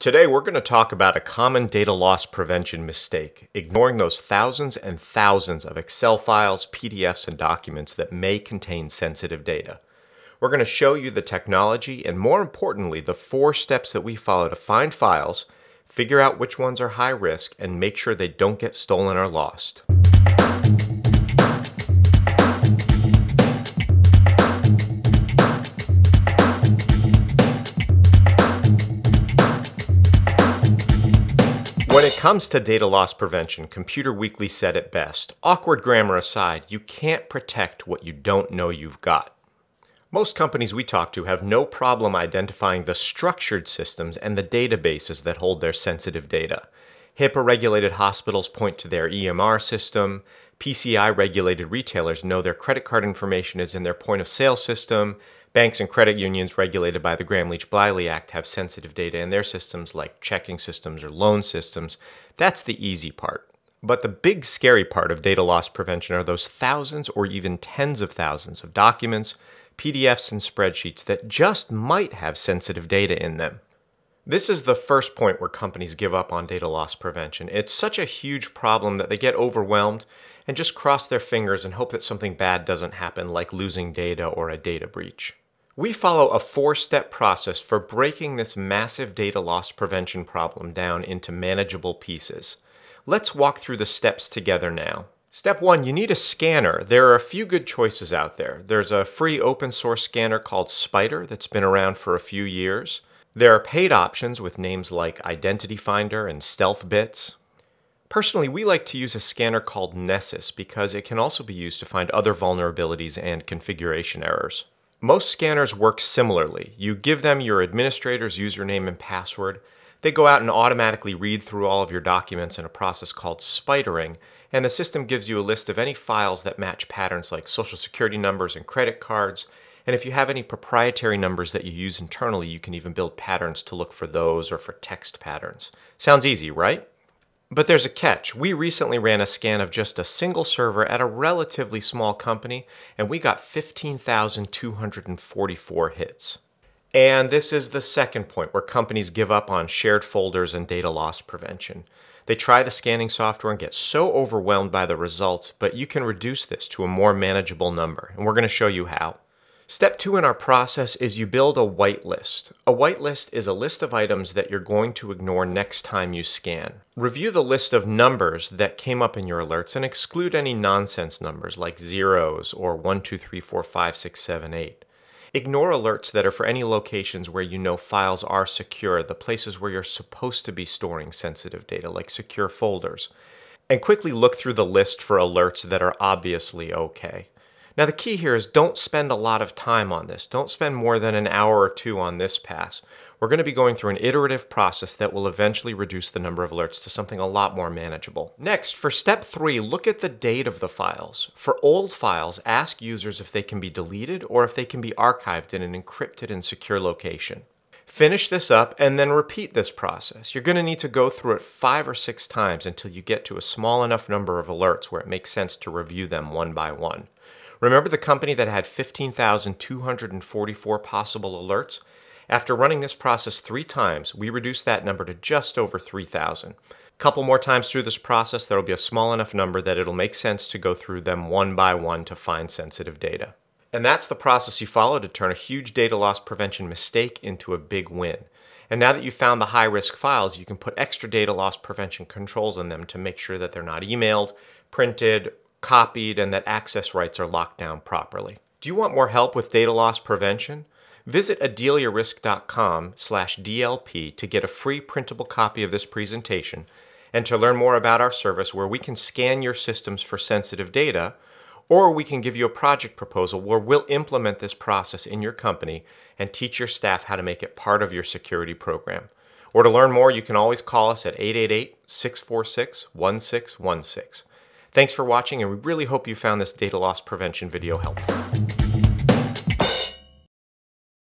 Today we're going to talk about a common data loss prevention mistake, ignoring those thousands and thousands of Excel files, PDFs, and documents that may contain sensitive data. We're going to show you the technology and, more importantly, the 4 steps that we follow to find files, figure out which ones are high risk, and make sure they don't get stolen or lost. When it comes to data loss prevention, Computer Weekly said it best. Awkward grammar aside, you can't protect what you don't know you've got. Most companies we talk to have no problem identifying the structured systems and the databases that hold their sensitive data. HIPAA-regulated hospitals point to their EMR system. PCI-regulated retailers know their credit card information is in their point-of-sale system. Banks and credit unions regulated by the Gramm-Leach-Bliley Act have sensitive data in their systems like checking systems or loan systems. That's the easy part. But the big scary part of data loss prevention are those thousands or even tens of thousands of documents, PDFs, and spreadsheets that just might have sensitive data in them. This is the first point where companies give up on data loss prevention. It's such a huge problem that they get overwhelmed and just cross their fingers and hope that something bad doesn't happen, like losing data or a data breach. We follow a 4-step process for breaking this massive data loss prevention problem down into manageable pieces. Let's walk through the steps together now. Step 1, you need a scanner. There are a few good choices out there. There's a free open source scanner called Spider that's been around for a few years. There are paid options with names like Identity Finder and Stealth Bits. Personally, we like to use a scanner called Nessus because it can also be used to find other vulnerabilities and configuration errors. Most scanners work similarly. You give them your administrator's username and password. They go out and automatically read through all of your documents in a process called spidering, and the system gives you a list of any files that match patterns like social security numbers and credit cards. And if you have any proprietary numbers that you use internally, you can even build patterns to look for those or for text patterns. Sounds easy, right? But there's a catch. We recently ran a scan of just a single server at a relatively small company, and we got 15,244 hits. And this is the second point where companies give up on shared folders and data loss prevention. They try the scanning software and get so overwhelmed by the results, but you can reduce this to a more manageable number, and we're going to show you how. Step 2 in our process is you build a whitelist. A whitelist is a list of items that you're going to ignore next time you scan. Review the list of numbers that came up in your alerts and exclude any nonsense numbers like zeros or 1, 2, 3, 4, 5, 6, 7, 8. Ignore alerts that are for any locations where you know files are secure, the places where you're supposed to be storing sensitive data like secure folders. And quickly look through the list for alerts that are obviously okay. Now the key here is don't spend a lot of time on this. Don't spend more than an hour or 2 on this pass. We're going to be going through an iterative process that will eventually reduce the number of alerts to something a lot more manageable. Next, for step 3, look at the date of the files. For old files, ask users if they can be deleted or if they can be archived in an encrypted and secure location. Finish this up and then repeat this process. You're going to need to go through it 5 or 6 times until you get to a small enough number of alerts where it makes sense to review them one by one. Remember the company that had 15,244 possible alerts? After running this process 3 times, we reduced that number to just over 3,000. A couple more times through this process, there will be a small enough number that it'll make sense to go through them one by one to find sensitive data. And that's the process you follow to turn a huge data loss prevention mistake into a big win. And now that you've found the high-risk files, you can put extra data loss prevention controls on them to make sure that they're not emailed, printed, copied, and that access rights are locked down properly. Do you want more help with data loss prevention? Visit adeliarisk.com/DLP to get a free printable copy of this presentation and to learn more about our service where we can scan your systems for sensitive data, or we can give you a project proposal where we'll implement this process in your company and teach your staff how to make it part of your security program. Or to learn more, you can always call us at 888-646-1616. Thanks for watching, and we really hope you found this data loss prevention video helpful.